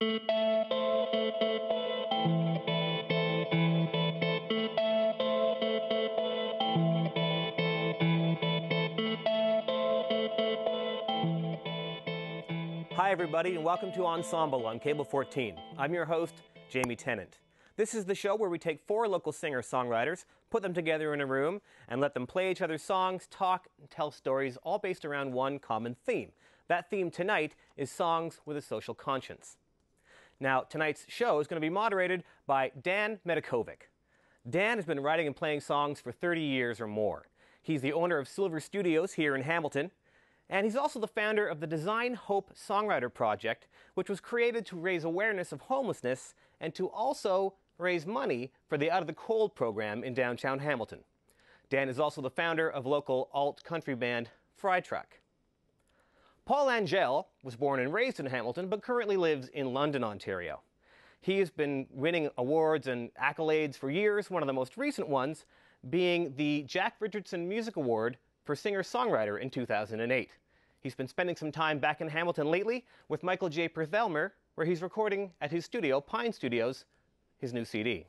Hi everybody, and welcome to Ensemble on Cable 14. I'm your host, Jamie Tennant. This is the show where we take 4 local singer-songwriters, put them together in a room, and let them play each other's songs, talk, and tell stories, all based around one common theme. That theme tonight is songs with a social conscience. Now, tonight's show is going to be moderated by Dan Medakovic. Dan has been writing and playing songs for 30 years or more. He's the owner of Silver Studios here in Hamilton, and he's also the founder of the Design Hope Songwriter Project, which was created to raise awareness of homelessness and to also raise money for the Out of the Cold program in downtown Hamilton. Dan is also the founder of local alt-country band Fry Truck. Paul Langille was born and raised in Hamilton, but currently lives in London, Ontario. He has been winning awards and accolades for years, one of the most recent ones being the Jack Richardson Music Award for singer-songwriter in 2008. He's been spending some time back in Hamilton lately with Michael J. Perthelmer, where he's recording at his studio, Pine Studios, his new CD.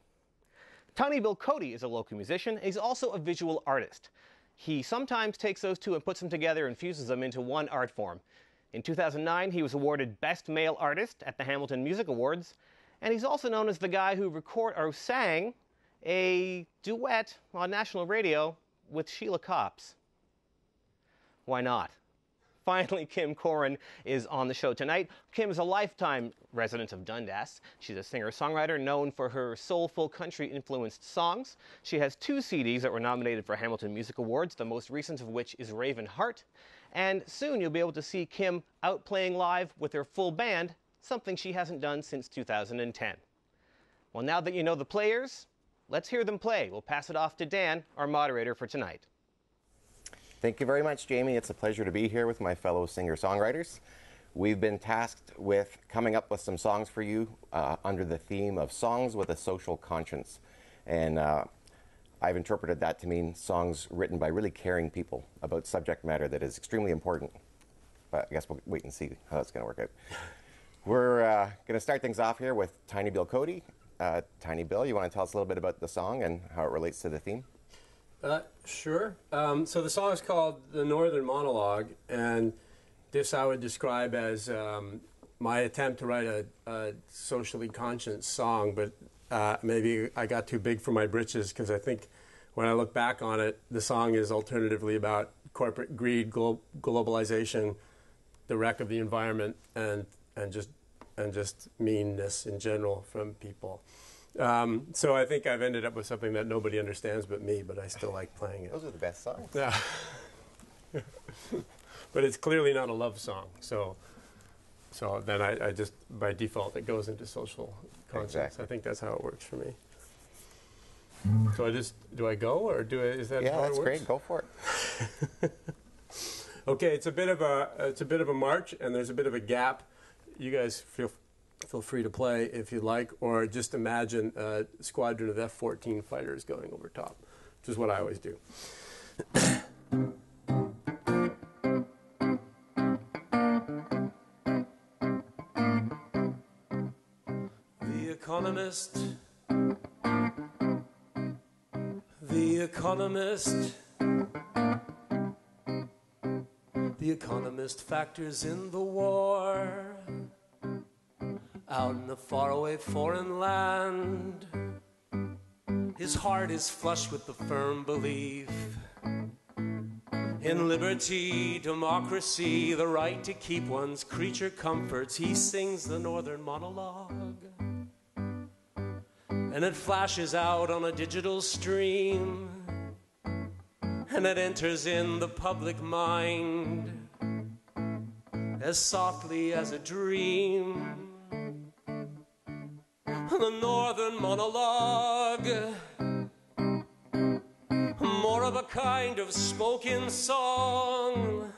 Tiny Bill Cody is a local musician, and he's also a visual artist. He sometimes takes those two and puts them together and fuses them into one art form. In 2009, he was awarded Best Male Artist at the Hamilton Music Awards, and he's also known as the guy who sang a duet on national radio with Sheila Copps. Why not? Finally, Kim Koren is on the show tonight. Kim is a lifetime resident of Dundas. She's a singer-songwriter known for her soulful country-influenced songs. She has 2 CDs that were nominated for Hamilton Music Awards, the most recent of which is Raven Heart. And soon you'll be able to see Kim out playing live with her full band, something she hasn't done since 2010. Well, now that you know the players, let's hear them play. We'll pass it off to Dan, our moderator for tonight. Thank you very much, Jamie. It's a pleasure to be here with my fellow singer-songwriters. We've been tasked with coming up with some songs for you under the theme of songs with a social conscience. And I've interpreted that to mean songs written by really caring people about subject matter that is extremely important. But I guess we'll wait and see how that's going to work out. We're going to start things off here with Tiny Bill Cody. Tiny Bill, you want to tell us a little bit about the song and how it relates to the theme? Sure. So the song is called The Northern Monologue, and this I would describe as my attempt to write a socially conscious song, but maybe I got too big for my britches, because I think when I look back on it, the song is alternatively about corporate greed, globalization, the wreck of the environment, and just meanness in general from people. So I think I've ended up with something that nobody understands but me, but I still like playing it. Those are the best songs. Yeah. But it's clearly not a love song, so then I just, by default, it goes into social conscience. Exactly. I think that's how it works for me. So do I go, or is that yeah, how it that's works? great. Go for it. Okay, it's a bit of a march, and there's a bit of a gap. You guys feel free to play if you like, or just imagine a squadron of F-14 fighters going over top, which is what I always do. The Economist. The Economist. The Economist factors in the war. Out in a faraway foreign land, his heart is flush with the firm belief in liberty, democracy, the right to keep one's creature comforts. He sings the Northern Monologue, and it flashes out on a digital stream, and it enters in the public mind as softly as a dream. The Northern Monologue, more of a kind of spoken song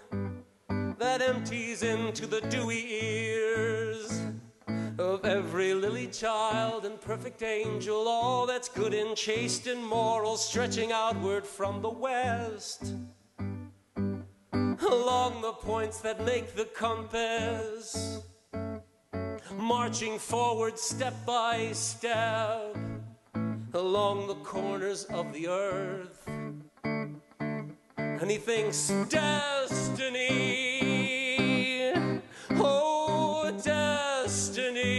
that empties into the dewy ears of every lily child and perfect angel, all that's good and chaste and moral, stretching outward from the west along the points that make the compass, marching forward step by step along the corners of the earth. And he thinks, destiny, oh destiny,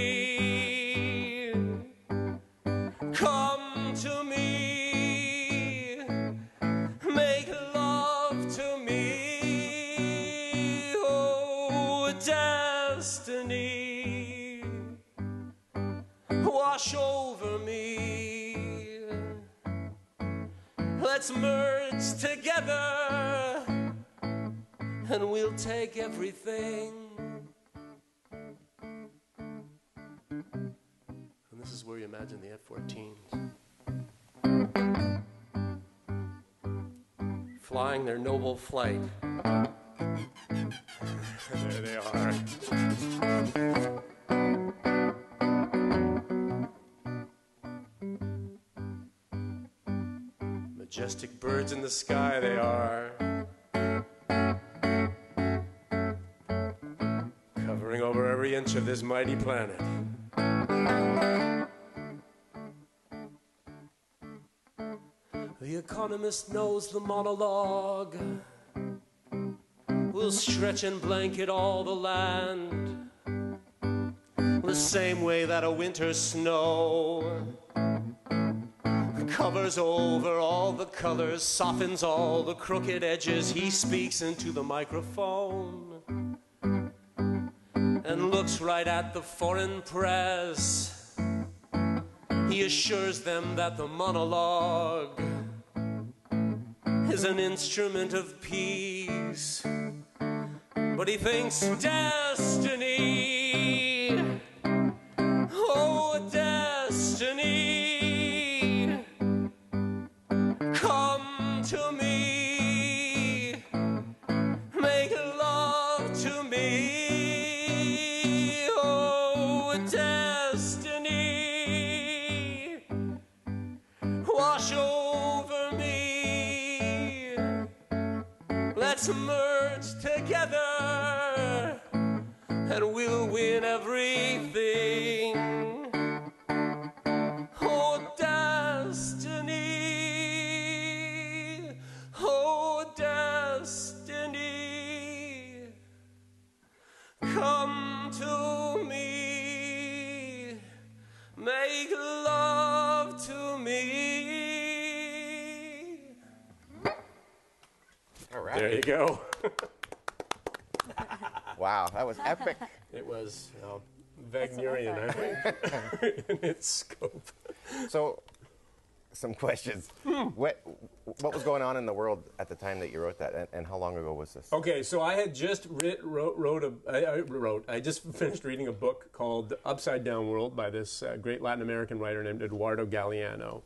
come to me, make love to me, oh destiny, wash over me, let's merge together and we'll take everything. And this is where you imagine the F-14s flying their noble flight. There they are. Majestic birds in the sky they are, covering over every inch of this mighty planet. The economist knows the monologue will stretch and blanket all the land, the same way that a winter snow covers over all the colors, softens all the crooked edges. He speaks into the microphone and looks right at the foreign press. He assures them that the monologue is an instrument of peace. But he thinks, destiny, oh destiny, come to me, make love to me, oh destiny, wash over me, let's merge together and we'll win everything. Oh destiny, oh destiny, come to me, make love to me. All right. There you go. Wow, that was epic. It was Wagnerian, I think, in its scope. So, some questions. What was going on in the world at the time that you wrote that, and how long ago was this? Okay, so I had just I just finished reading a book called Upside Down World by this great Latin American writer named Eduardo Galeano.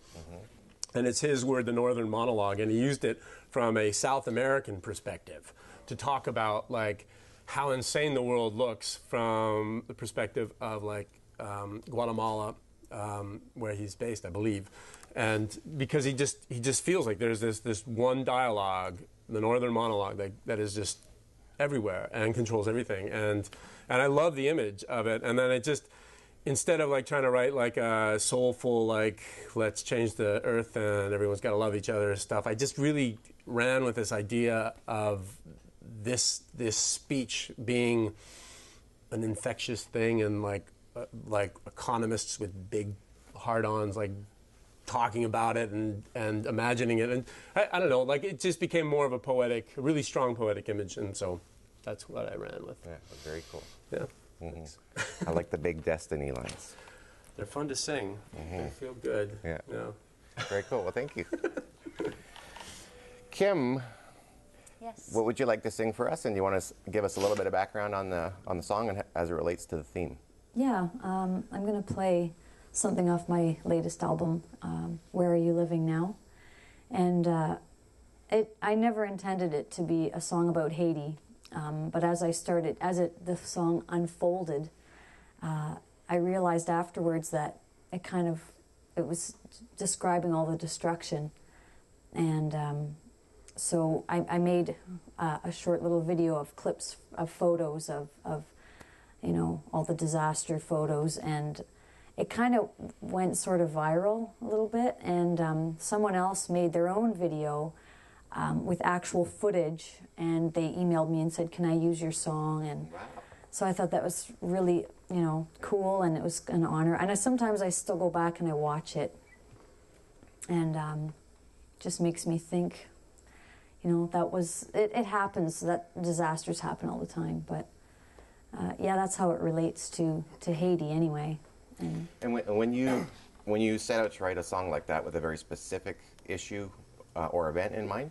And it's his word, the Northern Monologue, and he used it from a South American perspective to talk about like how insane the world looks from the perspective of like Guatemala, where he's based, I believe. And because he just feels like there's this one dialogue, the Northern Monologue, that is just everywhere and controls everything. And I love the image of it. And then it just, instead of like trying to write like a soulful, like let's change the earth and everyone's got to love each other stuff, I just really ran with this idea of this speech being an infectious thing, and like economists with big hard-ons like talking about it and imagining it, and I don't know, like it just became more of a really strong poetic image, and so that's what I ran with. Yeah, very cool. Yeah. I like the big destiny lines. They're fun to sing. They feel good. Yeah. Yeah. Very cool. Well, thank you. Kim, Yes. what would you like to sing for us? And you want to give us a little bit of background on the song and as it relates to the theme? Yeah, I'm going to play something off my latest album, Where Are You Living Now? And I never intended it to be a song about Haiti, but as the song unfolded, I realized afterwards that it was describing all the destruction. And so I made a short little video of clips of photos of you know, all the disaster photos, and it kind of went sort of viral a little bit, and someone else made their own video with actual footage, and they emailed me and said, can I use your song? And so I thought that was really, you know, cool, and it was an honor. And sometimes I still go back and I watch it, and just makes me think, you know, that was, it happens, that disasters happen all the time, but yeah, that's how it relates to Haiti anyway. And when you set out to write a song like that with a very specific issue or event in mind,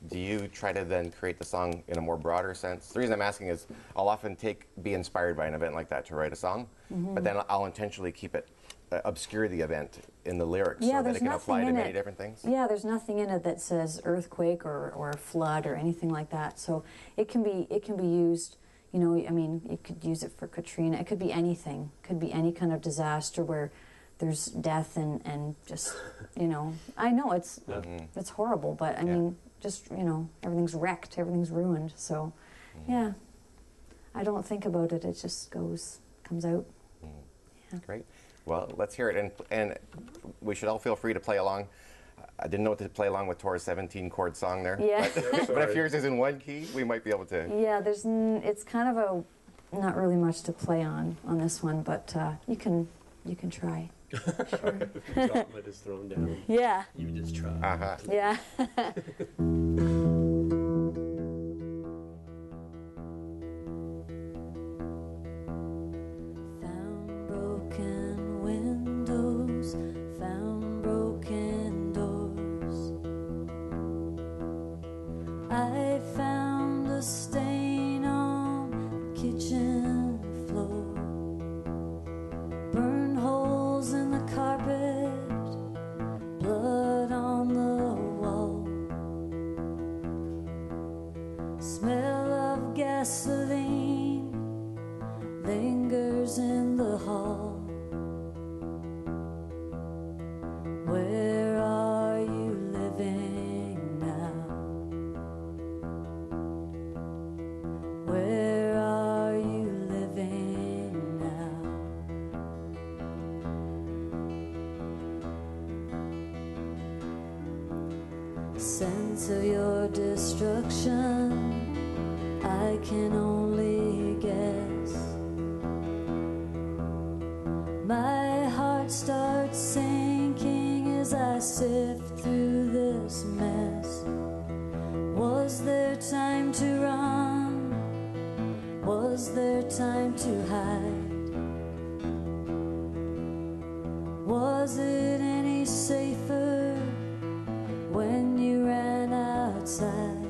do you try to then create the song in a more broader sense? The reason I'm asking is I'll often be inspired by an event like that to write a song, but then I'll intentionally keep it, obscure the event in the lyrics so that it can apply to many different things. Yeah, there's nothing in it that says earthquake or flood or anything like that. So it can be used. You know, I mean, you could use it for Katrina. It could be anything. It could be any kind of disaster where there's death and just, you know, I know it's horrible, but I mean, just, you know, everything's wrecked, everything's ruined. So, yeah, I don't think about it. It just comes out. Yeah. Great. Well, let's hear it, and we should all feel free to play along. I didn't know what to play along with Tor's 17-chord song there. Yeah. But if yours is in one key, we might be able to. Yeah, it's kind of not really much to play on this one, but you can try. Sure. Gauntlet is thrown down. Yeah. You just try. Yeah. Found broken windows, found broken doors. I found a stain on the kitchen floor. Burn holes in the carpet, blood on the wall. Smell of gasoline lingers in the hall. Where are you living now? Where are you living now? Sense of your destruction, I can only guess. My heart starts sinking as I sift through this mess. Was there time to run? Was there time to hide? Was it any safer when you ran outside?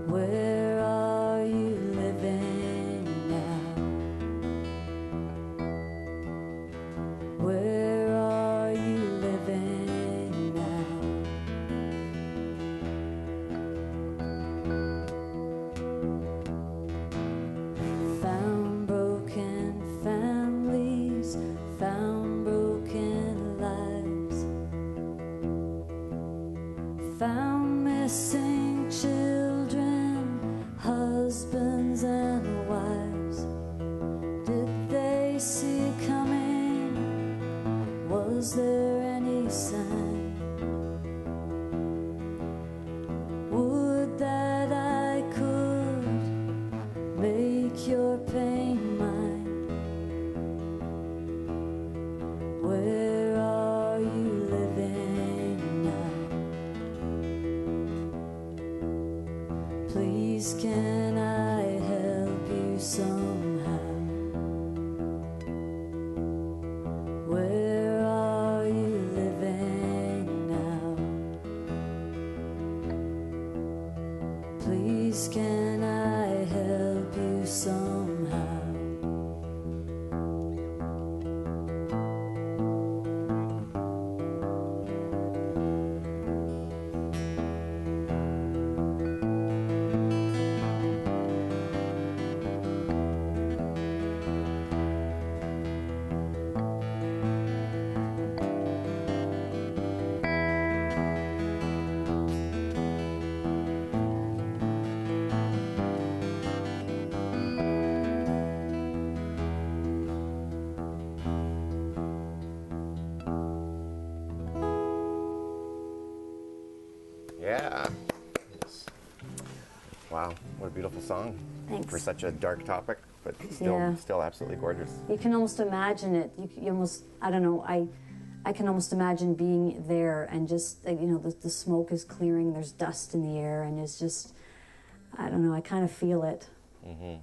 Where are you living now? Where are you living now? Found broken families, found broken lives. Found missing children, husbands and wives. Did they see it coming? Was there any sign? Would that I could make your pain mine. Where are you living now? Please can I help you somehow? Where are you living now? Please can I help you somehow? Yeah. Wow, what a beautiful song. Thanks. For such a dark topic, but Yeah. still absolutely gorgeous. You can almost imagine it. You almost, I don't know, I can almost imagine being there and just, you know, the smoke is clearing, there's dust in the air, and it's just, I don't know, I kind of feel it.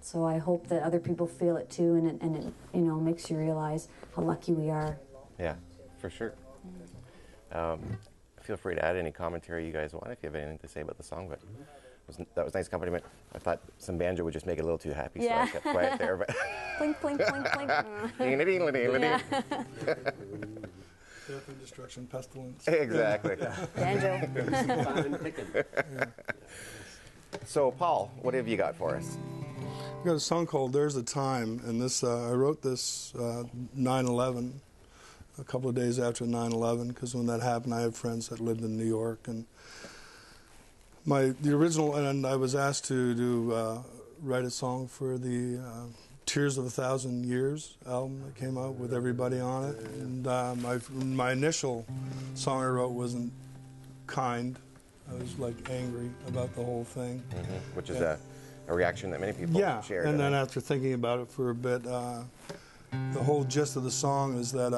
So I hope that other people feel it too, and it, you know, makes you realize how lucky we are. Yeah, for sure. Feel free to add any commentary you guys want if you have anything to say about the song, but that was a nice accompaniment. I thought some banjo would just make it a little too happy, so I kept quiet there. But Blink, blink, blink, blink. yeah. Death and destruction, pestilence. Exactly. Banjo. So, Paul, what have you got for us? I've got a song called "There's a Time," and this I wrote this 9/11, a couple of days after 9/11, because when that happened, I had friends that lived in New York, and the original, and I was asked to write a song for the Tears of a Thousand Years album that came out with everybody on it, and my initial song I wrote wasn't kind. I was like angry about the whole thing. Which is a reaction that many people share. And then after thinking about it for a bit, the whole gist of the song is that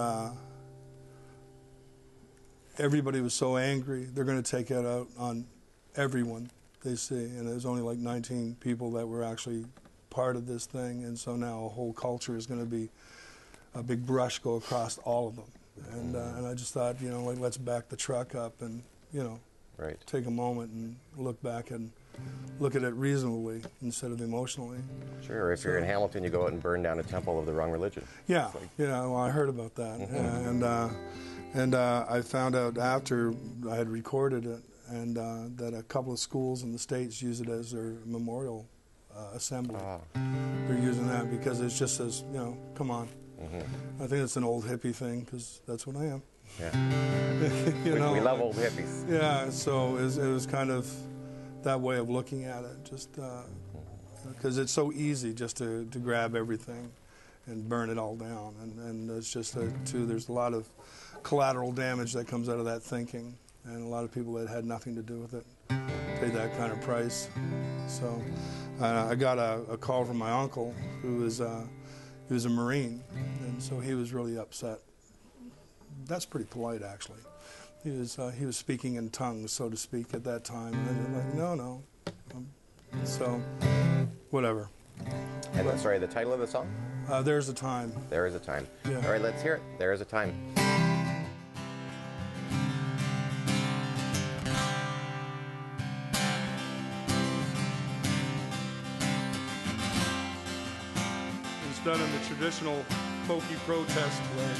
everybody was so angry, they're going to take it out on everyone they see. And there's only like 19 people that were actually part of this thing, and so now a whole culture is going to be a big brush go across all of them. And I just thought, you know, like, let's back the truck up and, you know, take a moment and look back and look at it reasonably instead of emotionally. Sure, if you're in Hamilton, you go out and burn down a temple of the wrong religion. Yeah, well, I heard about that. And I found out after I had recorded it, and that a couple of schools in the States use it as their memorial assembly. They're using that because it just says, you know, come on. I think it's an old hippie thing, because that's what I am. Yeah. we love old hippies. Yeah, so it was kind of that way of looking at it, just because it's so easy just to grab everything and burn it all down. And it's just, too, there's a lot of collateral damage that comes out of that thinking, and a lot of people that had nothing to do with it paid that kind of price. So I got a call from my uncle, who was he was a Marine, and so he was really upset. That's pretty polite, actually. He was speaking in tongues, so to speak, at that time. And I'm like, no. So, whatever. And sorry, the title of the song? There's a Time. There is a Time. Yeah. All right, let's hear it. There is a Time. It's done in the traditional folky protest way.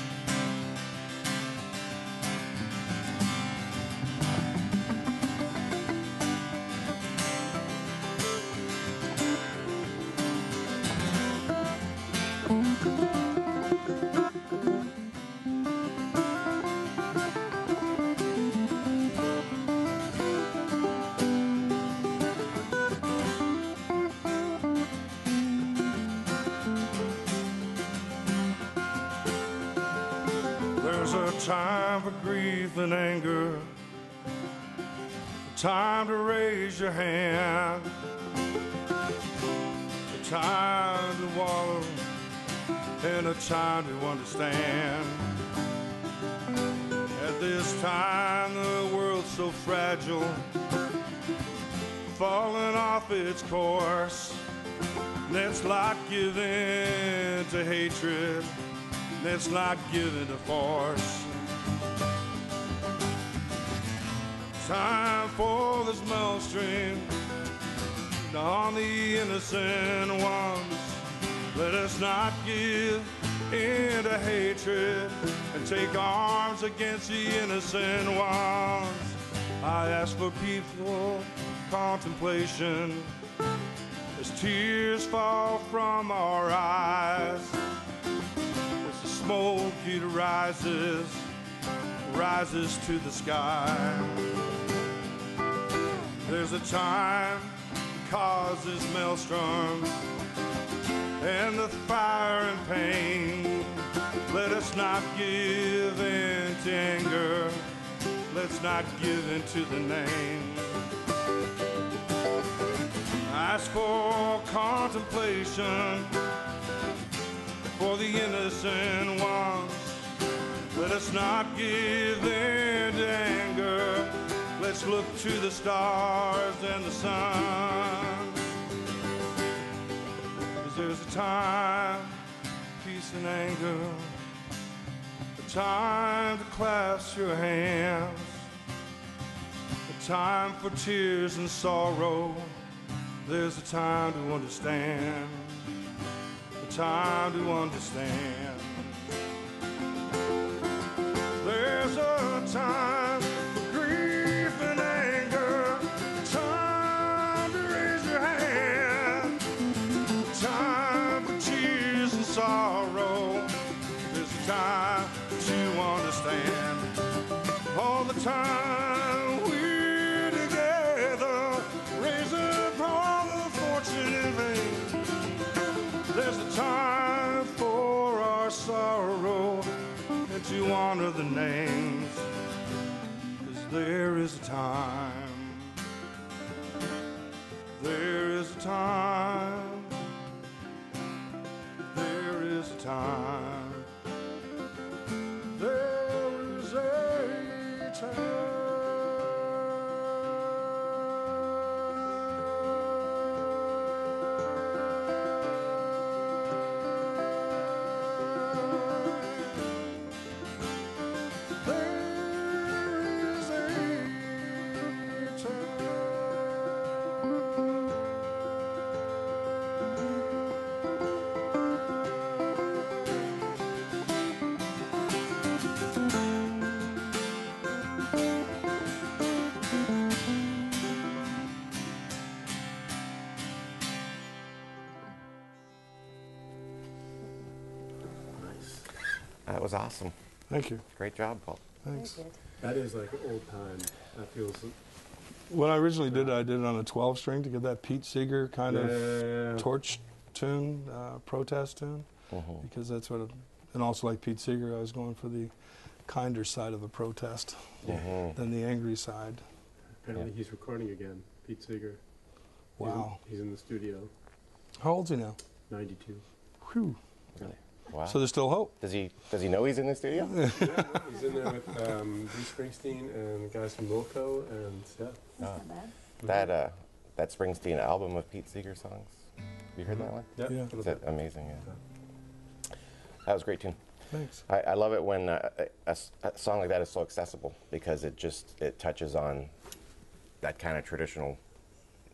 There's a time for grief and anger, a time to raise your hand, a time to wallow, and a time to understand. At this time, the world's so fragile, falling off its course. Let's not give in to hatred. Let's not give in to force. Time for this maelstrom on the innocent ones. Let us not give in to hatred and take arms against the innocent ones. I ask for peaceful contemplation as tears fall from our eyes. As the smoke it rises to the sky. There's a time causes maelstroms and the fire and pain. Let us not give in to anger. let's not give in to the name. Ask for contemplation for the innocent ones. Let us not give in to anger. Let's look to the stars and the sun. 'Cause there's a time, peace and anger, a time to clasp your hands, a time for tears and sorrow. There's a time to understand, a time to understand. There's a time for grief and anger, a time to raise your hand, a time for tears and sorrow. There's a time to understand. All the time we're together, raise up all the fortune in vain. There's a time for our sorrow and to honor the names. 'Cause there is a time, there is a time, there is a time, there is a time. That was awesome. Thank you. Great job, Paul. Thanks. That is like old time. That feels. When I originally did it, I did it on a 12-string to get that Pete Seeger kind of torch tune, protest tune, because that's what, and also like Pete Seeger, I was going for the kinder side of the protest than the angry side. Apparently he's recording again, Pete Seeger. Wow. He's in the studio. How old's he now? 92. Whew. Really? Wow. So there's still hope. Does he know he's in the studio? Yeah, he's in there with Bruce Springsteen and the guys from Wilco, and yeah. That's not bad. That Springsteen album of Pete Seeger songs. Have you heard that one? Yeah. Is that amazing? Yeah. That was a great tune. Thanks. I love it when a song like that is so accessible, because it touches on that kind of traditional,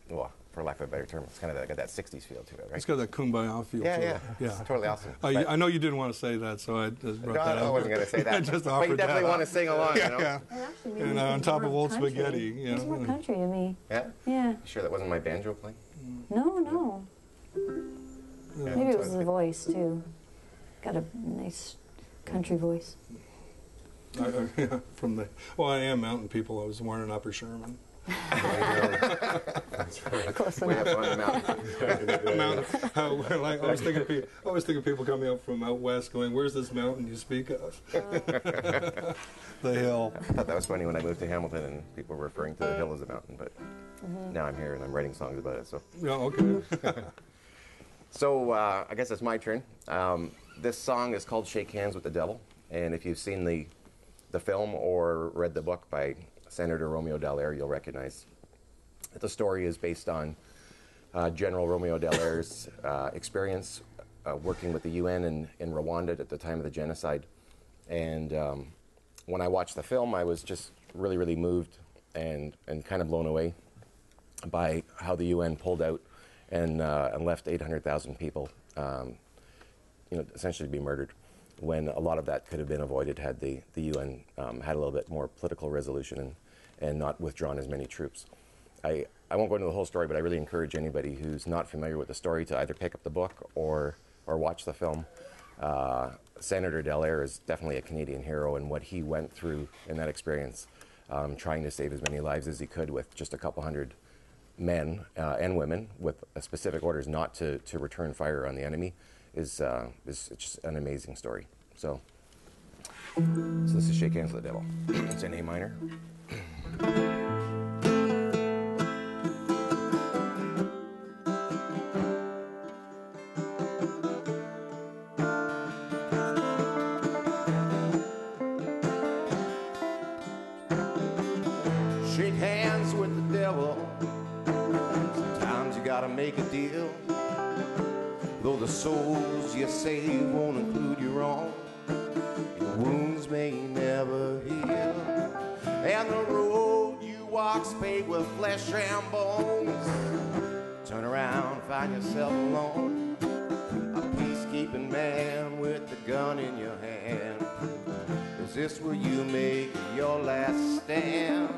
well, for lack of a better term, it's kind of got that 60s feel to it, right? It's got that kumbaya feel to it. Yeah. It's totally awesome. I know you didn't want to say that, so I just brought that up. I wasn't going to say that. Just but you definitely want to sing along, you know? Yeah. And actually, maybe And it's on top more of old country. spaghetti, you It's know. more country to me. Yeah? Yeah. You sure that wasn't my banjo playing? No. Yeah. Maybe it was the voice, too. Got a nice country voice. From the, well, I am mountain people. I was born in Upper Sherman. Close Way enough. up on the mountain. I always think of people coming up from out west going, "Where's this mountain you speak of?" The hill. I thought that was funny when I moved to Hamilton and people were referring to the hill as a mountain, but now I'm here and I'm writing songs about it. So, Yeah, okay. so I guess it's my turn. This song is called "Shake Hands with the Devil," and if you've seen the film or read the book by Senator Romeo Dallaire, you'll recognize that the story is based on General Romeo Dallaire's experience working with the UN in Rwanda at the time of the genocide. And when I watched the film, I was just really, really moved and kind of blown away by how the UN pulled out and left 800,000 people, essentially to be murdered, when a lot of that could have been avoided had the UN had a little bit more political resolution and not withdrawn as many troops. I won't go into the whole story, but I really encourage anybody who's not familiar with the story to either pick up the book or watch the film. Senator Dallaire is definitely a Canadian hero, and what he went through in that experience, trying to save as many lives as he could with just a couple hundred men and women with specific orders not to return fire on the enemy, is just an amazing story. So this is Shake Hands with the Devil. It's in A minor. Shake hands with the devil. Sometimes you gotta make a deal. Though the souls you save won't include your own, your wounds may never heal. And the road you walk's paved with flesh and bones. Turn around, find yourself alone. A peacekeeping man with the gun in your hand. Is this where you make your last stand?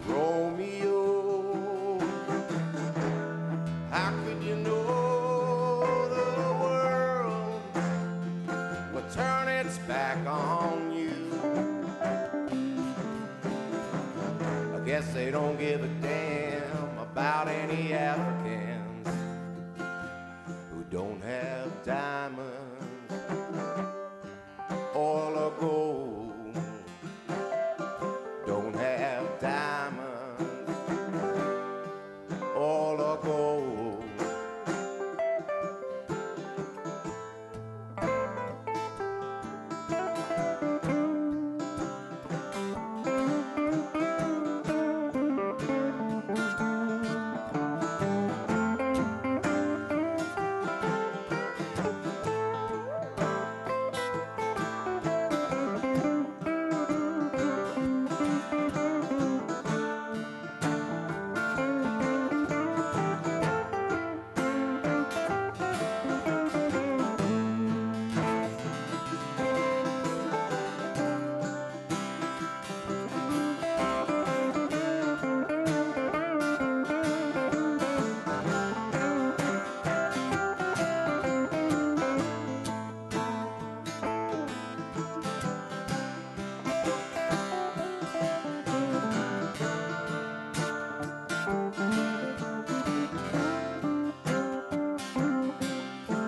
Romeo, how could you know the world would turn its back on you? I guess they don't give a damn about any Africans who don't have diamonds, oil or gold, don't have diamonds, oil or gold.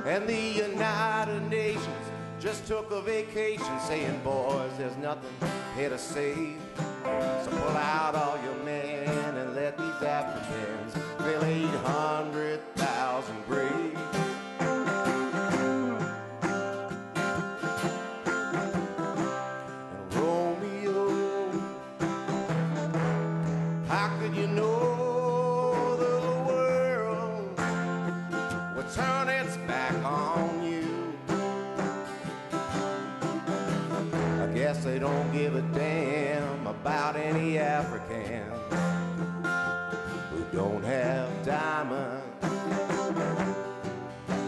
And the United Nations just took a vacation, saying, boys, there's nothing here to save. So pull out all your men and let these Africans fill 800,000 graves. And Romeo, how could you know the world would turn its back on you? I guess they don't give a damn about any Africans who don't have diamonds,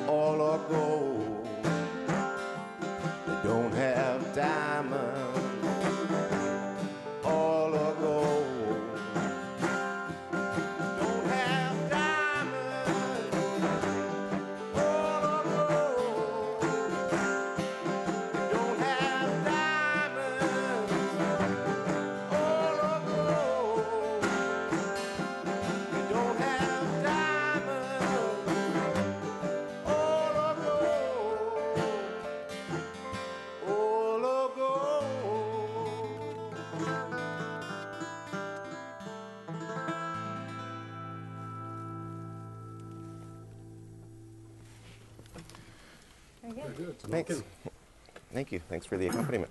oil or gold. They don't have diamonds, oil or gold. Don't have diamonds, oil or gold. Don't have diamonds, oil or gold. They don't have diamonds, oil or gold. Oil or gold. Very good. Good. Thanks. Thank you. Thanks for the accompaniment.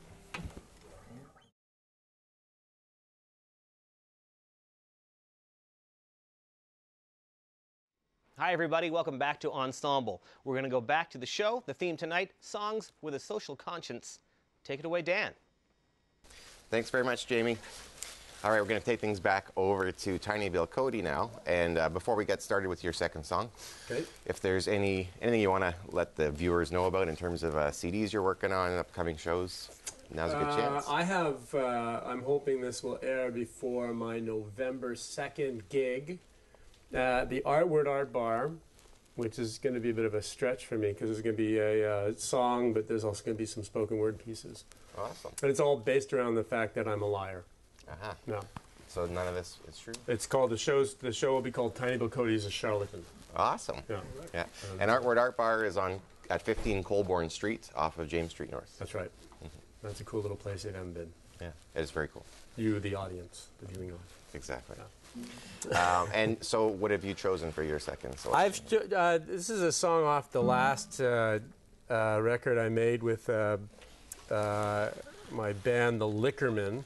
Hi, everybody. Welcome back to Ensemble. We're going to go back to the show. The theme tonight, songs with a social conscience. Take it away, Dan. Thanks very much, Jamie. All right, we're going to take things back over to Tiny Bill Cody now. And before we get started with your second song, Okay. if there's anything you want to let the viewers know about in terms of CDs you're working on and upcoming shows, now's a good chance. I have, I'm hoping this will air before my November 2nd gig at the Artward Art Bar, which is going to be a bit of a stretch for me because there's going to be a song, but there's also going to be some spoken word pieces. Awesome. And it's all based around the fact that I'm a liar. Uh-huh. No. So none of this is true? It's called, the show will be called Tiny Bill Cody's a Charlatan. Awesome. Yeah. Yeah. And Artward Art Bar is at 15 Colborne Street off of James Street North. That's right. That's a cool little place you haven't been. Yeah, it's very cool. You, the audience, the viewing audience. Exactly. And so what have you chosen for your second selection? This is a song off the last record I made with my band, The Liquormen,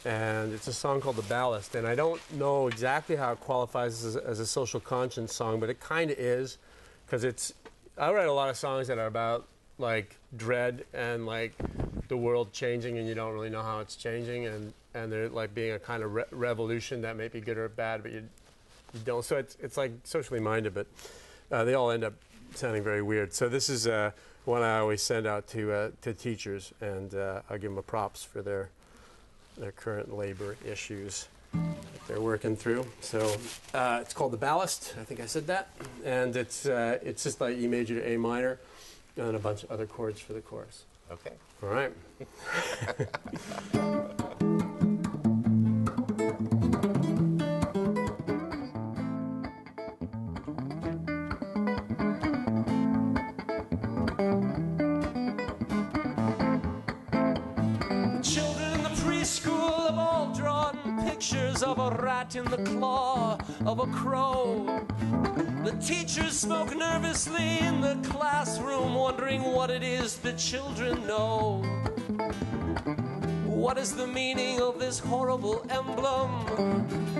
and it's a song called The Ballast. And I don't know exactly how it qualifies as a social conscience song, but it kind of is, because I write a lot of songs that are about like dread and like the world changing and you don't really know how it's changing, and they're like being a kind of revolution that may be good or bad, but you don't. So it's like socially minded, but they all end up sounding very weird. So this is one I always send out to teachers, and I give them a props for their current labor issues that they're working through. So it's called The Ballast. I think I said that, and it's just like E major to A minor, and a bunch of other chords for the chorus. Okay. All right. Of a rat in the claw of a crow. The teachers smoke nervously in the classroom, wondering what it is the children know. What is the meaning of this horrible emblem?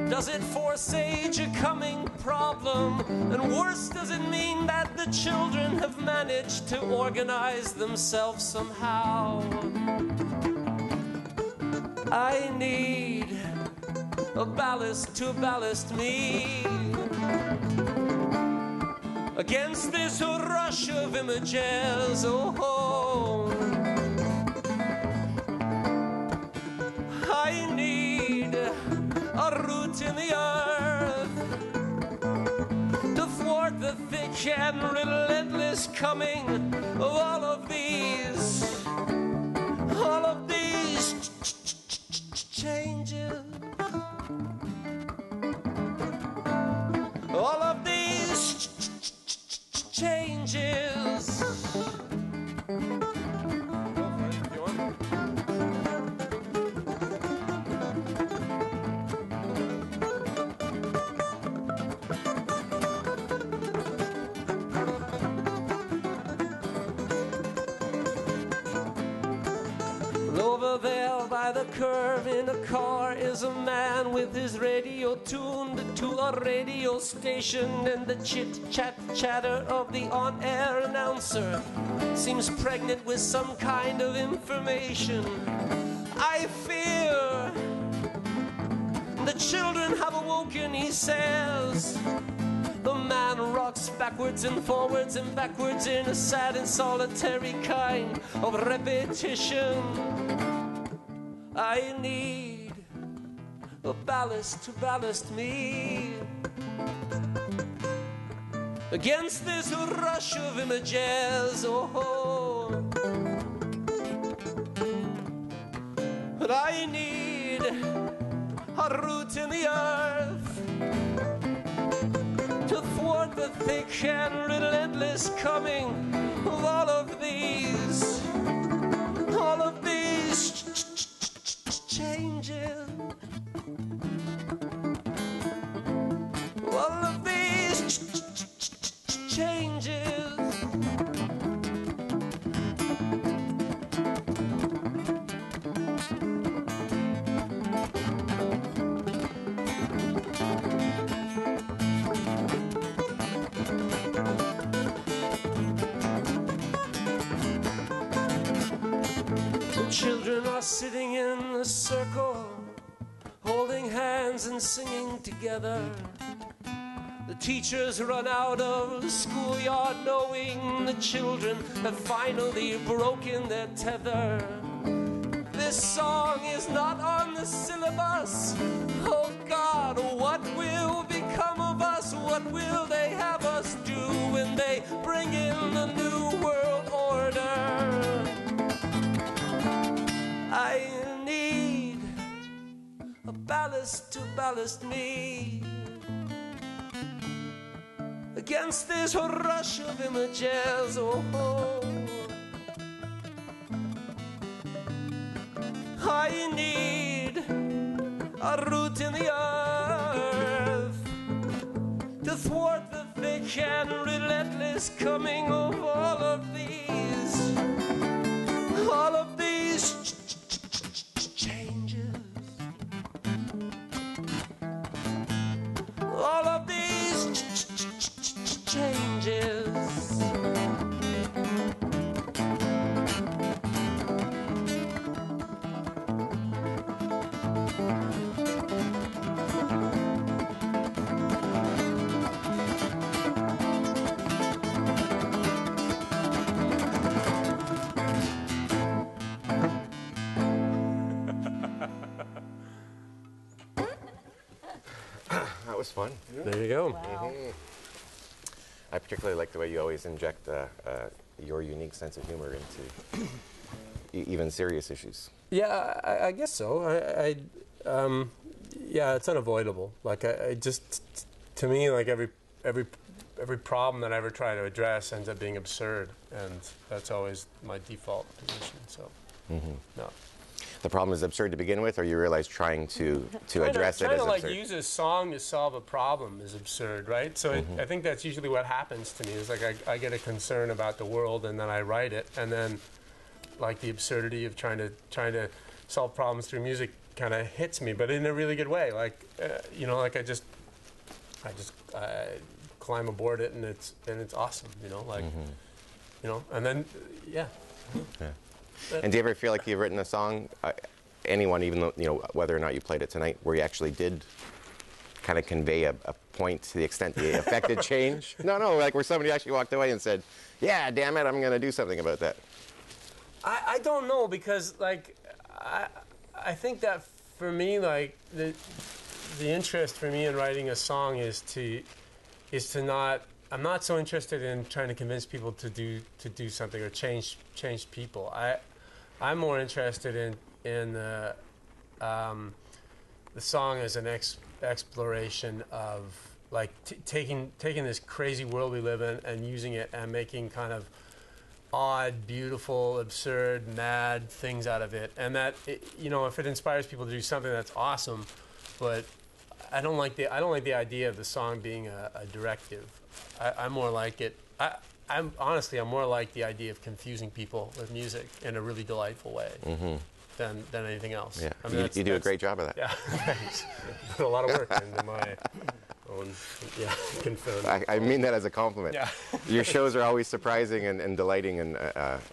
Does it foresage a coming problem? And worse, does it mean that the children have managed to organize themselves somehow? I need a ballast to ballast me against this rush of images. Oh, I need a root in the earth to thwart the thick and relentless coming of all of these changes. All of these changes. Over there by the curve in a car is a man with his radio tuned to a radio station, and the chit-chat-chatter of the on-air announcer seems pregnant with some kind of information. I fear the children have awoken, he says. The man rocks backwards and forwards and backwards in a sad and solitary kind of repetition. I need a ballast to ballast me against this rush of images. Oh, but I need a root in the earth to thwart the thick and relentless coming of all of these changes. All of these changes. Children are sitting in a circle, holding hands and singing together. The teachers run out of the schoolyard knowing the children have finally broken their tether. This song is not on the syllabus. Oh God, what will become of us? What will they have us do when they bring in the new world order? I need a ballast to ballast me against this rush of images. Oh, I need a root in the earth to thwart the thick and relentless coming of all of these changes. All of these changes. That was fun. There you go. Wow. I particularly like the way you always inject your unique sense of humor into even serious issues. Yeah, I guess so. Yeah, it's unavoidable. Like I just, to me, like every problem that I ever try to address ends up being absurd, and that's always my default position. So, no. The problem is absurd to begin with, or you realize trying to address it Trying as to like absurd? use a song to solve a problem is absurd, right? So I think that's usually what happens to me. Is like I get a concern about the world, and then I write it, and then like the absurdity of trying to solve problems through music kind of hits me, but in a really good way. Like you know, like I just climb aboard it, and it's awesome. You know, like you know, and then yeah. And do you ever feel like you've written a song, anyone, even though, you know, whether or not you played it tonight, where you actually did kind of convey a point to the extent that it affected change? No, like where somebody actually walked away and said, yeah, damn it, I'm going to do something about that. I don't know, because like I think that for me, like the interest for me in writing a song is to not. I'm not so interested in trying to convince people to do something or change people. I'm more interested in the song as an exploration of like taking this crazy world we live in and using it and making kind of odd, beautiful, absurd, mad things out of it. And that you know, if it inspires people to do something, that's awesome. But I don't like the idea of the song being a directive. I'm more like it. I'm more like the idea of confusing people with music in a really delightful way than anything else. Yeah, I mean, you do a great job of that. Yeah, thanks. Put a lot of work into my own. Yeah, confirm. I mean that as a compliment. Yeah. Your shows are always surprising and delighting, and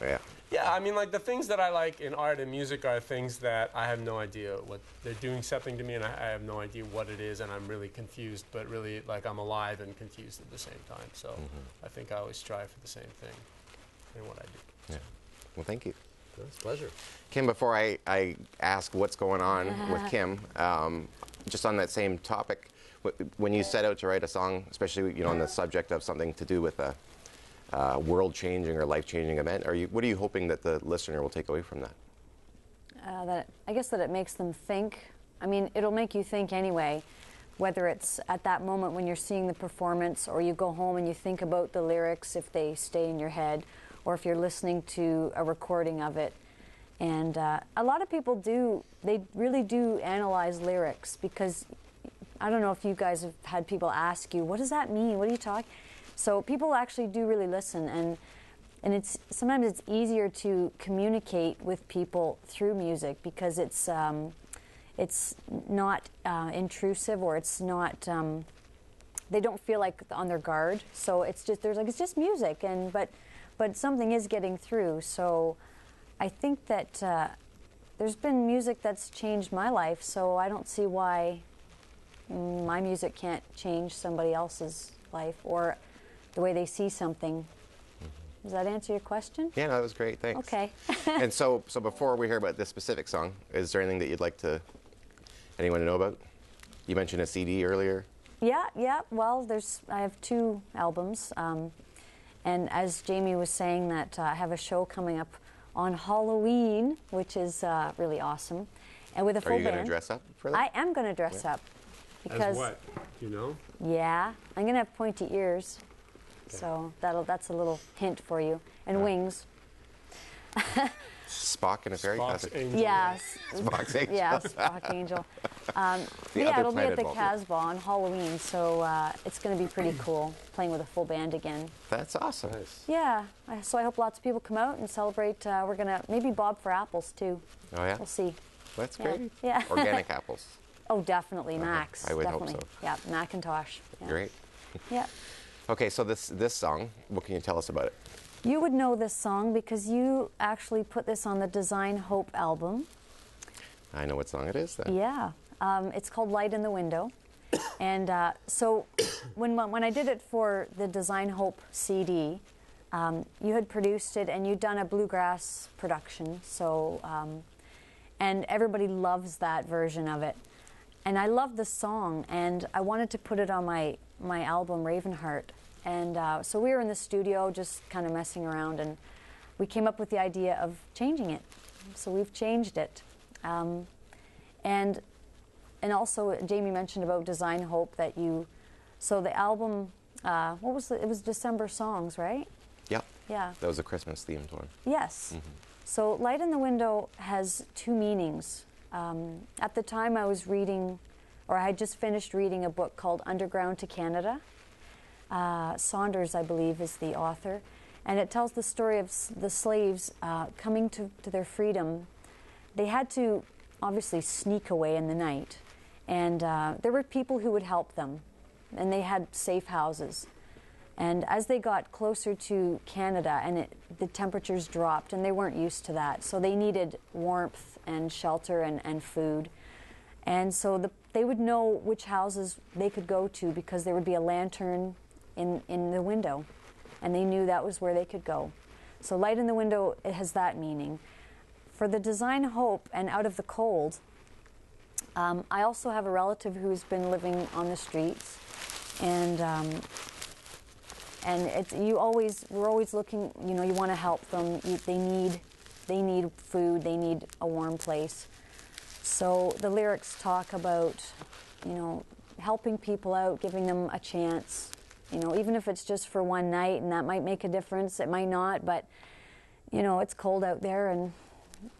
yeah. Yeah, I mean, like the things that I like in art and music are things that I have no idea what they're doing something to me, and I have no idea what it is, and I'm really confused, but really like I'm alive and confused at the same time. So I think I always strive for the same thing in what I do. Yeah. Well, thank you. It's a pleasure. Kim, before I ask what's going on with Kim, just on that same topic, when you set out to write a song, especially on the subject of something to do with a world-changing or life-changing event, what are you hoping that the listener will take away from that? I guess that it makes them think. I mean, it'll make you think anyway, whether it's at that moment when you're seeing the performance, or you go home and you think about the lyrics if they stay in your head, or if you're listening to a recording of it. And a lot of people they really do analyze lyrics, because I don't know if you guys have had people ask you, what does that mean? What are you talking? So people actually do really listen, and sometimes it's easier to communicate with people through music, because it's not intrusive, or it's not they don't feel like on their guard. So it's just music, but something is getting through. So I think that there's been music that's changed my life, so I don't see why my music can't change somebody else's life or the way they see something. Does that answer your question? Yeah, no, that was great. Thanks. Okay. And so before we hear about this specific song, is there anything that you'd like anyone to know about? You mentioned a CD earlier. Yeah. Well, I have 2 albums, and as Jamie was saying, that I have a show coming up on Halloween, which is really awesome, and with a full band. Are you going to dress up for that? I am going to dress up. Because, as what? Do you know? Yeah, I'm going to have pointy ears. So that's a little hint for you. And wings. Spock in a fairy costume. Angel. Yes. Spock's angel. Yeah, Spock Angel. The Yeah, other it'll be at planet the Vulcan. Casbah on Halloween, so it's going to be pretty cool playing with a full band again. That's awesome. Nice. Yeah, so I hope lots of people come out and celebrate. We're going to maybe bob for apples too. Oh, yeah? We'll see. That's Yeah. great. Yeah. Organic apples. Oh, definitely, Max. I would hope definitely. so. Yeah, Macintosh. Yeah. Great. Yeah. Okay, so this song, what can you tell us about it? You would know this song because you actually put this on the Design Hope album. I know what song it is then. Yeah. It's called Light in the Window. And so when I did it for the Design Hope CD, you had produced it and you'd done a bluegrass production. So, and everybody loves that version of it. And I love the song, and I wanted to put it on my album, Ravenheart. And so we were in the studio just kind of messing around, and we came up with the idea of changing it. So we've changed it. And also, Jamie mentioned about Design Hope that so the album, it was December songs, right? Yep. Yeah. That was a Christmas themed one. Yes. So Light in the Window has two meanings. At the time I was reading, or I had just finished reading a book called Underground to Canada. Saunders, I believe, is the author. And it tells the story of the slaves coming to their freedom. They had to obviously sneak away in the night. And there were people who would help them. And they had safe houses. And as they got closer to Canada, and the temperatures dropped, and they weren't used to that. So they needed warmth and shelter and food. And so they would know which houses they could go to because there would be a lantern in the window. And they knew that was where they could go. So Light in the Window, it has that meaning. For the Design Hope and Out of the Cold, I also have a relative who's been living on the streets. And we're always looking, you want to help them. They need food, they need a warm place. So the lyrics talk about, helping people out, giving them a chance. Even if it's just for one night, and that might make a difference, it might not, but, it's cold out there, and,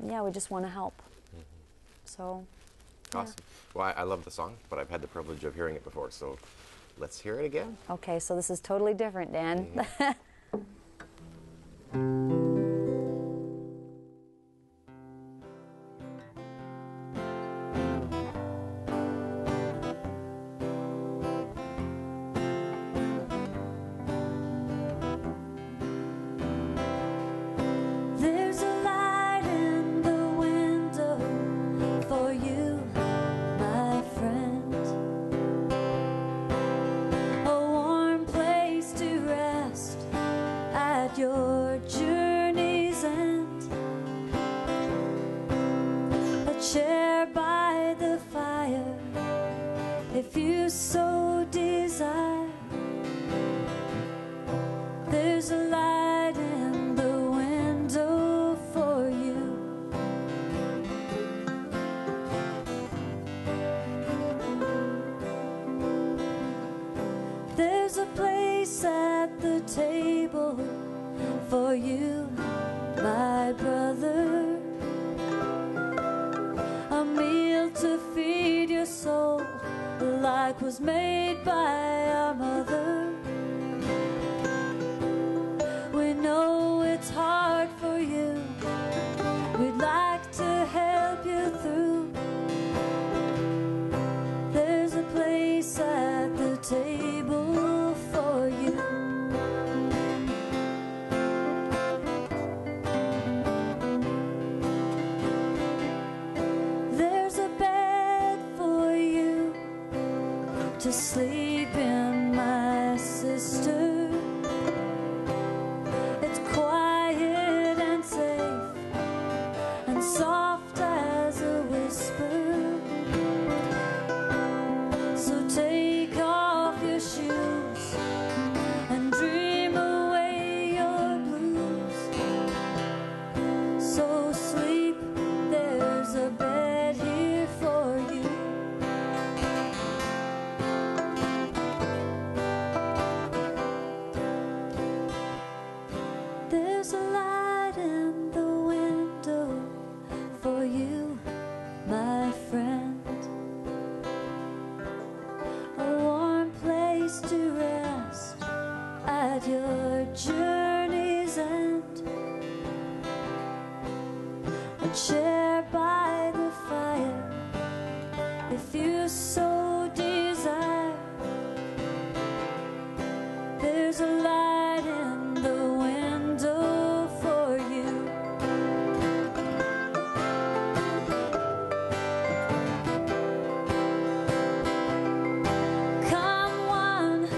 yeah, we just want to help. So, yeah. Awesome. Well, I love the song, but I've had the privilege of hearing it before, so let's hear it again. Okay, so this is totally different, Dan. There's a light in the window for you, my friend. A warm place to rest at your journey's end. A chair by the fire, if you so desire. There's a light in the window for you. There's a place at the table for you, my brother. A meal to feed your soul, like was made by our mother. We know it's hard for you. We'd like to help you through. There's a place at the table for you. There's a bed for you to sleep in, my sister. It's quiet and safe and soft as a whisper. So take off your shoes and dream away your blues. So sleep, there's a bed here for you. if you so desire. There's a light in the window for you. Come one,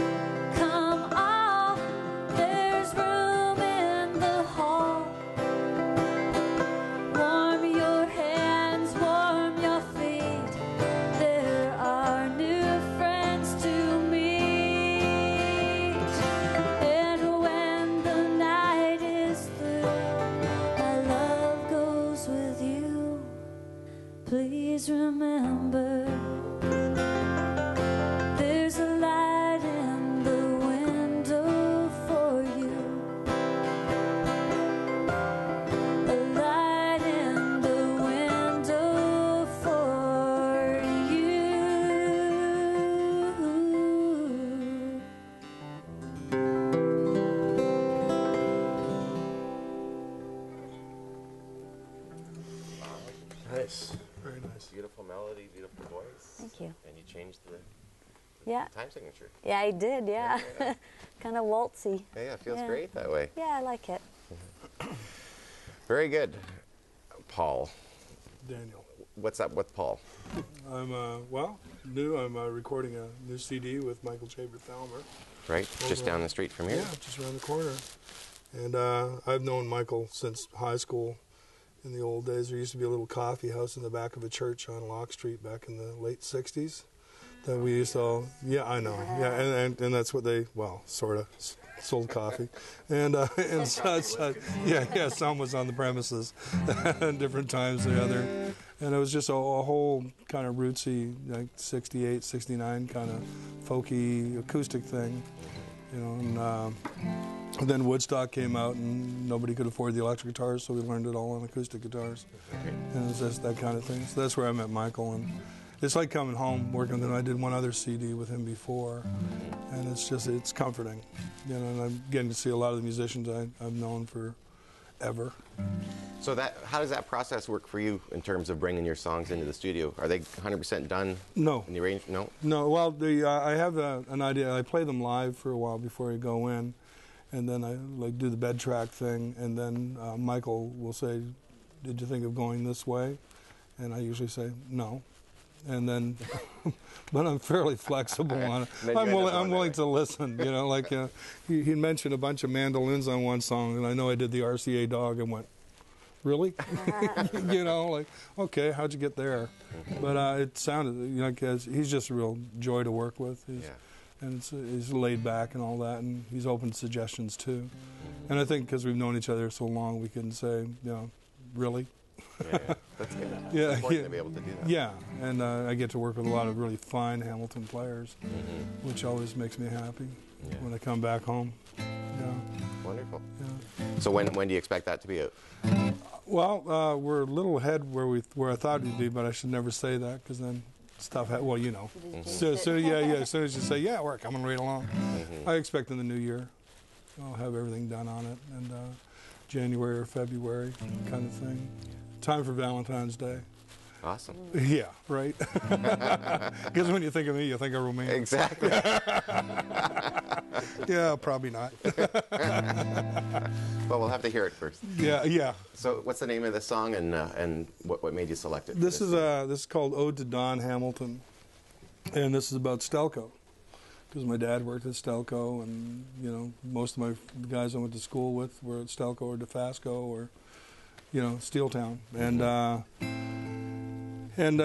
come all, there's room in the hall. Warm your hands, warm your feet. There are new friends to meet. And when the night is through, my love goes with you. Please remember, there's a light in the window for you. A light in the window for you. Nice. Very nice. Beautiful melody, beautiful voice. Thank you. And you changed the Yeah. time signature. Yeah, I did, yeah. Yeah. Kind of waltzy. Yeah, it feels Yeah. great that way. Yeah, I like it. Very good. Paul, Daniel. what's up with Paul? I'm, new. I'm recording a new CD with Michael Thalmer. Right? Just down the street from here? Yeah, just around the corner. And I've known Michael since high school. In the old days, there used to be a little coffee house in the back of a church on Locke Street back in the late 60s that we used to all, yeah, I know. Yeah, and that's what they, well, sort of sold coffee. And such, yeah, some was on the premises at different times than the other. And it was just a whole kind of rootsy, like 68, 69 kind of folky acoustic thing, you know. And then Woodstock came out, and nobody could afford the electric guitars, so we learned it all on acoustic guitars. And it was just that kind of thing. So that's where I met Michael, and it's like coming home, working with him. I did one other CD with him before, and it's comforting, you know. And I'm getting to see a lot of the musicians I've known forever. So how does that process work for you in terms of bringing your songs into the studio? Are they 100% done? No. In the arrangement? No? No, well, I have an idea. I play them live for a while before I go in. And then I do the bed track thing, and then Michael will say, "Did you think of going this way?" And I usually say no, and then, but I'm fairly flexible on it. I'm willing to listen. You know, like he mentioned a bunch of mandolins on one song, and I know I did the RCA Dog, and went, "Really?" You know, like, okay, how'd you get there? But it sounded, you know, because he's just a real joy to work with. And he's laid back and all that, and he's open to suggestions too. And I think because we've known each other so long, we can say, you know, really? Yeah, that's good. Yeah, it's important to be able to do that. Yeah, and I get to work with a lot of really fine Hamilton players, which always makes me happy when I come back home. Yeah. Wonderful. Yeah. So when do you expect that to be out? Well, we're a little ahead where I thought we'd be, but I should never say that because then stuff, well, you know. So as soon as you say, yeah, we're coming right along. I expect in the new year I'll have everything done on it, and January or February kind of thing. Time for Valentine's Day. Awesome. Yeah, right? Because when you think of me, you think of Romania. Exactly. Yeah, probably not. Well, we'll have to hear it first. Yeah. So what's the name of the song, and what made you select it? This is called Ode to Don Hamilton, and this is about Stelco. Because my dad worked at Stelco, and you know, most of the guys I went to school with were at Stelco or DeFasco or, you know, Steeltown. And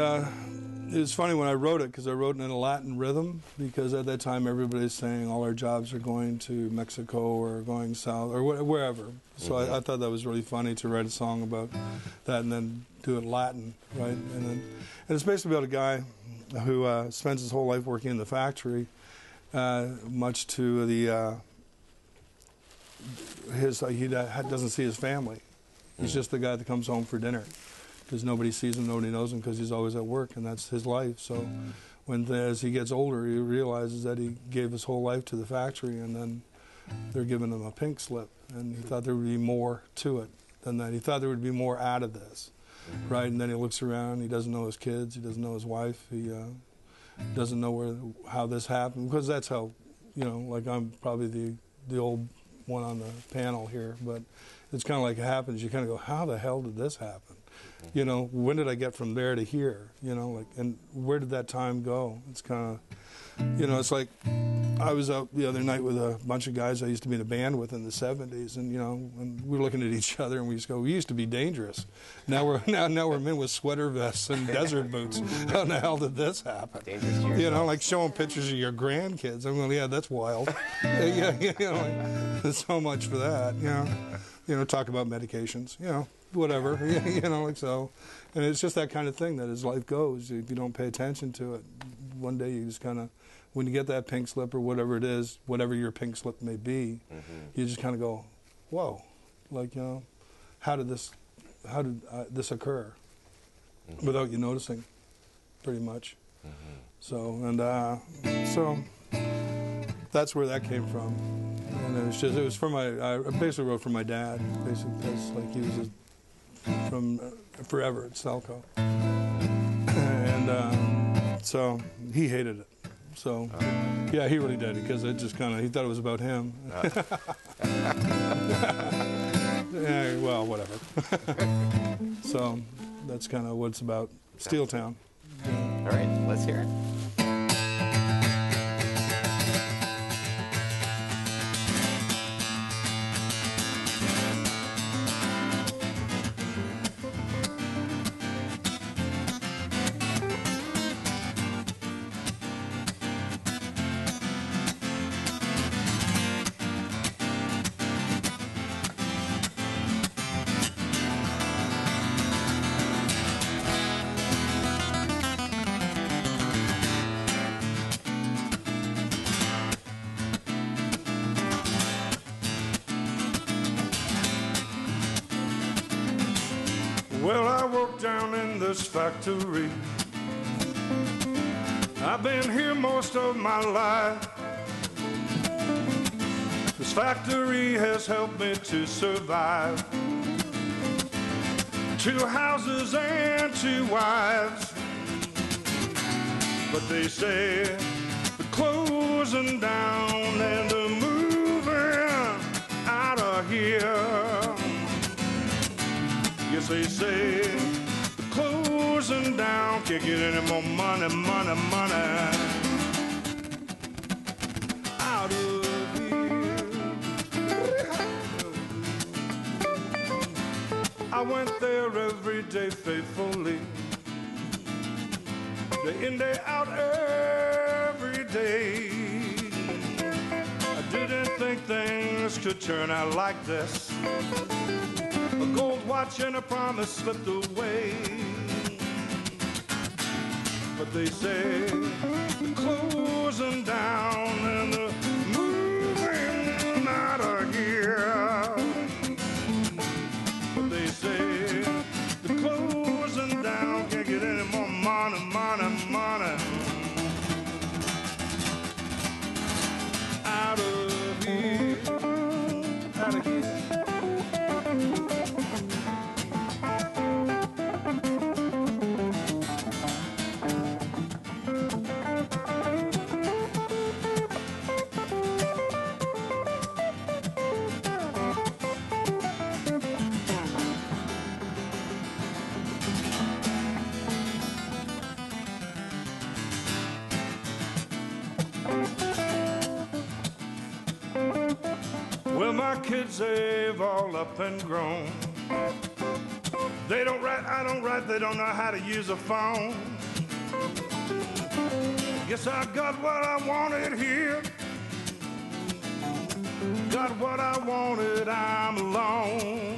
it was funny when I wrote it, because I wrote it in a Latin rhythm, because at that time everybody's saying all our jobs are going to Mexico or going south or wherever. So I thought that was really funny to write a song about that and then do it Latin, right? And it's basically about a guy who spends his whole life working in the factory, much to the he doesn't see his family. He's just the guy that comes home for dinner, because nobody sees him, nobody knows him, because he's always at work, and that's his life. So as he gets older, he realizes that he gave his whole life to the factory, and then they're giving him a pink slip, and he thought there would be more to it than that. He thought there would be more out of this. right? And then he looks around. He doesn't know his kids. He doesn't know his wife. He doesn't know how this happened, because that's how, like I'm probably the old one on the panel here, but it's kind of like it happens. You kind of go, how the hell did this happen? When did I get from there to here? And where did that time go? It's kind of, it's like I was out the other night with a bunch of guys I used to be in a band with in the 70s, and and we were looking at each other and we just go, we used to be dangerous. Now we're men with sweater vests and desert boots. How the hell did this happen? Dangerous to yourself. Like showing pictures of your grandkids. I'm going, yeah, that's wild. So much for that. Talk about medications. Whatever. Like so. And it's just that kind of thing that as life goes, if you don't pay attention to it, one day you just kind of, when you get that pink slip or whatever it is, whatever your pink slip may be, you just kind of go, whoa, like, how did this occur? Without you noticing, pretty much. So that's where that came from. And it was from I basically wrote for my dad, basically, because like he was from forever at Selco. And so he hated it. So, yeah, he really did, because it just kind of, he thought it was about him. Yeah, well, whatever. So, that's kind of what it's about. Steel Town. All right, let's hear it. Well, I work down in this factory. I've been here most of my life. This factory has helped me to survive. 2 houses and 2 wives. But they say they're closing down and they're moving out of here. Yes, they say they're closing down, can't get any more money out of here. I went there every day faithfully, day in, day out, every day. I didn't think things could turn out like this. A gold watch and a promise slipped away. But they say they're closing down and they're moving out of here. But they say they're closing down, can't get any more money out of here, out of here. Well, my kids, they've all up and grown. They don't write, I don't write, they don't know how to use a phone. Guess I got what I wanted here. Got what I wanted, I'm alone.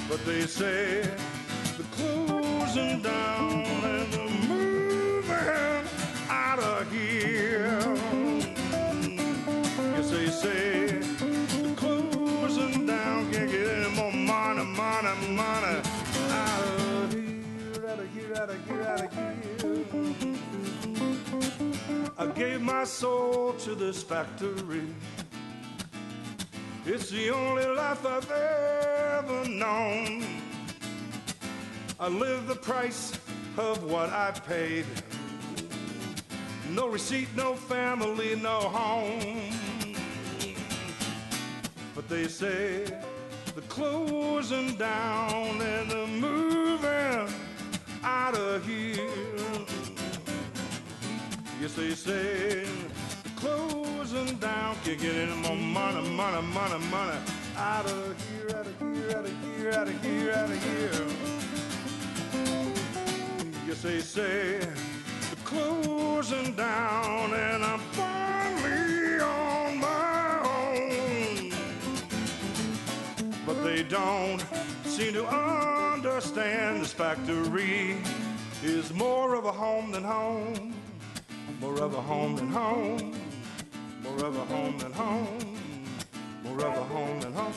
But they say they're closing down and they're moving out of here. Yes, they say they're closing down, can't get any more money out of here, out of here, out of here, out of here. I gave my soul to this factory. It's the only life I've ever known. I live the price of what I've paid. No receipt, no family, no home. But they say the closing down and the moving out of here. Yes, they say the closing down, kicking in more money, money, money, money. Out of here, out of here, out of here, out of here, out of here. Yes, they say the closing down and I'm finally on my own. But they don't seem to understand this factory is more of a home than home. More of a home than home. More of a home than home. More of a home than home.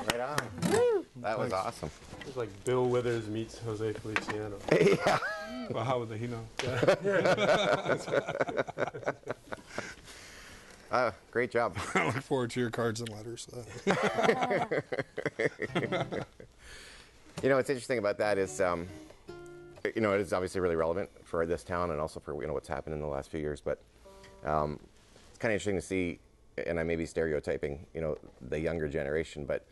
Right on. That was awesome. It's like Bill Withers meets Jose Feliciano. Yeah. Well, how would he know? Great job. I look forward to your cards and letters. You know, what's interesting about that is, you know, it is obviously really relevant for this town and also for, you know, what's happened in the last few years. But it's kind of interesting to see, and I may be stereotyping, you know, the younger generation, but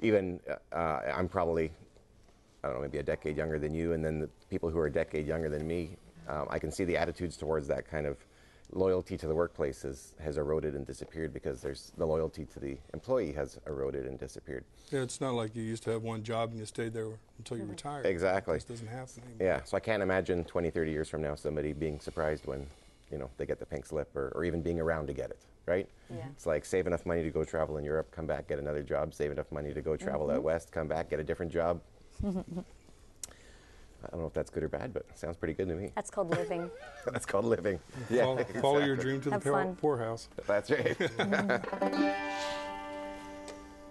even I'm probably, I don't know, maybe a decade younger than you, and then the people who are a decade younger than me, I can see the attitudes towards that kind of loyalty to the workplace has eroded and disappeared because there's the loyalty to the employee has eroded and disappeared. Yeah, it's not like you used to have one job and you stayed there until you retired. Exactly. This doesn't happen anymore. Yeah, so I can't imagine 20, 30 years from now somebody being surprised when, you know, they get the pink slip or even being around to get it, right? Yeah. It's like save enough money to go travel in Europe, come back, get another job, save enough money to go travel out west, come back, get a different job. I don't know if that's good or bad, but it sounds pretty good to me. That's called living. That's called living. Yeah, Follow your dream to Have the fun. poorhouse. That's right.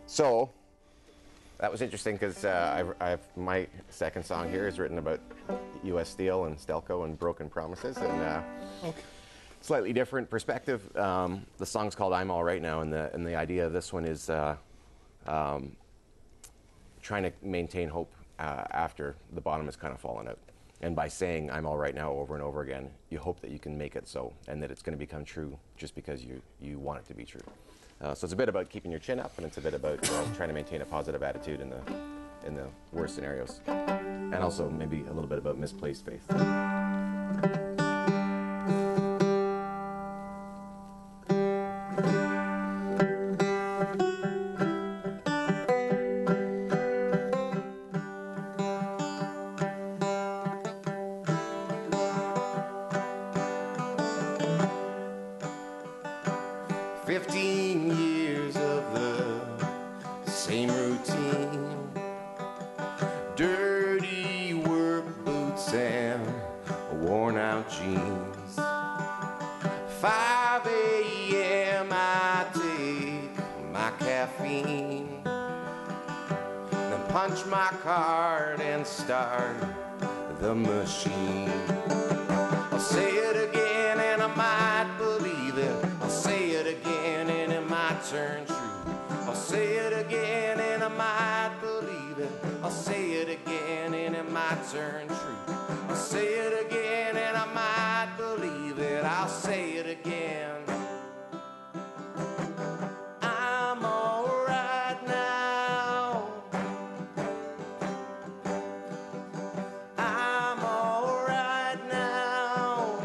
So that was interesting because my second song here is written about U.S. Steel and Stelco and broken promises, and slightly different perspective. The song's called "I'm All Right Now," and the idea of this one is trying to maintain hope after the bottom has kind of fallen out. And by saying "I'm all right now" over and over again, you hope that you can make it so, and that it's going to become true just because you want it to be true. So it's a bit about keeping your chin up, and it's a bit about trying to maintain a positive attitude in the worst scenarios, and also maybe a little bit about misplaced faith. 15 years of the same routine, dirty work boots and worn out jeans. 5 a.m. I take my caffeine, then punch my card and start the machine. I'll say it again and I might believe it. I'll say it again and it might turn true. I'll say it again and I might believe it. I'll say it again and it might turn true. I'll say it again and I might believe it. I'll say it again. I'm all right now. I'm all right now.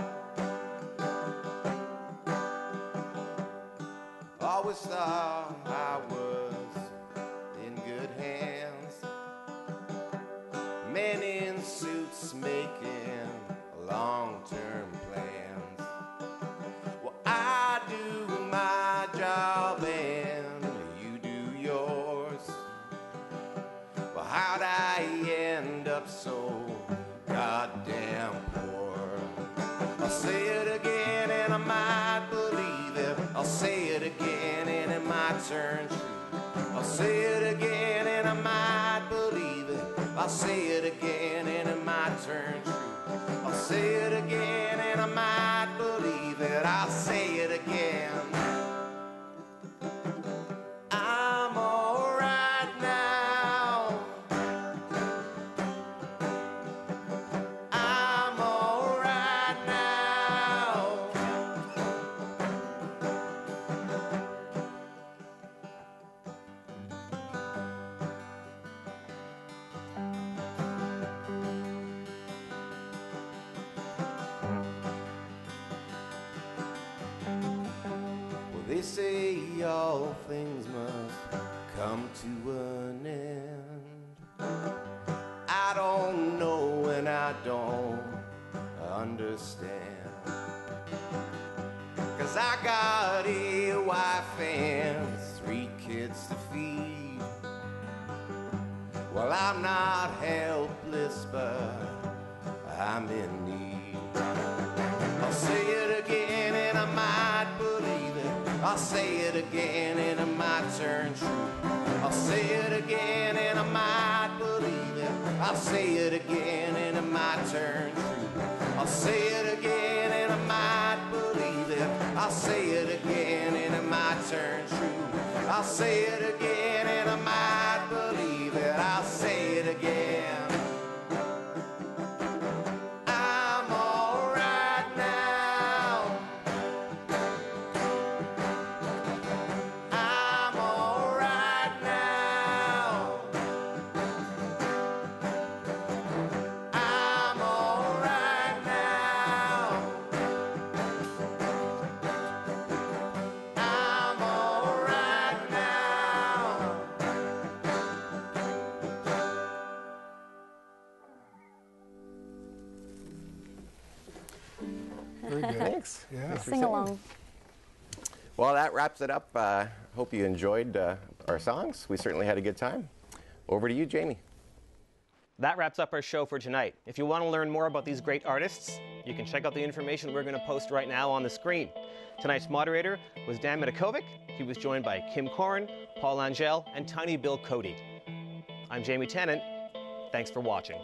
Always thought I was in good hands. Men in suits making long-term plans. Well, I do my job and you do yours. Well, how'd I end up so goddamn poor? I might believe it. I'll say it again and it might turn true. I'll say it again and I might believe it. I'll say it again and it might turn true. I'll say it again and I might believe it. I'll say it again. I'm alright now. I'm alright now. Well, they say all things must come to an end. I don't know and I don't understand. 'Cause I got a wife and 3 kids to feed. Well, I'm not helpless, but I'm in need. I'll say it again and I might believe it. I'll say it again and it might turn true. I'll say it again and I might believe it. I'll say it again and it might turn true. I'll say it again and I might believe it. I'll say it again and it might turn true. I'll say it again and I might believe it. I'll say it again. I'm alright now. I'm alright now. I'm alright now. I'm alright now. Very good. Thanks. Yeah. Thanks for Sing singing. along. Well, that wraps it up. Hope you enjoyed our songs. We certainly had a good time. Over to you, Jamie. That wraps up our show for tonight. If you want to learn more about these great artists, you can check out the information we're going to post right now on the screen. Tonight's moderator was Dan Medakovic. He was joined by Kim Koren, Paul Langille, and Tiny Bill Cody. I'm Jamie Tennant. Thanks for watching.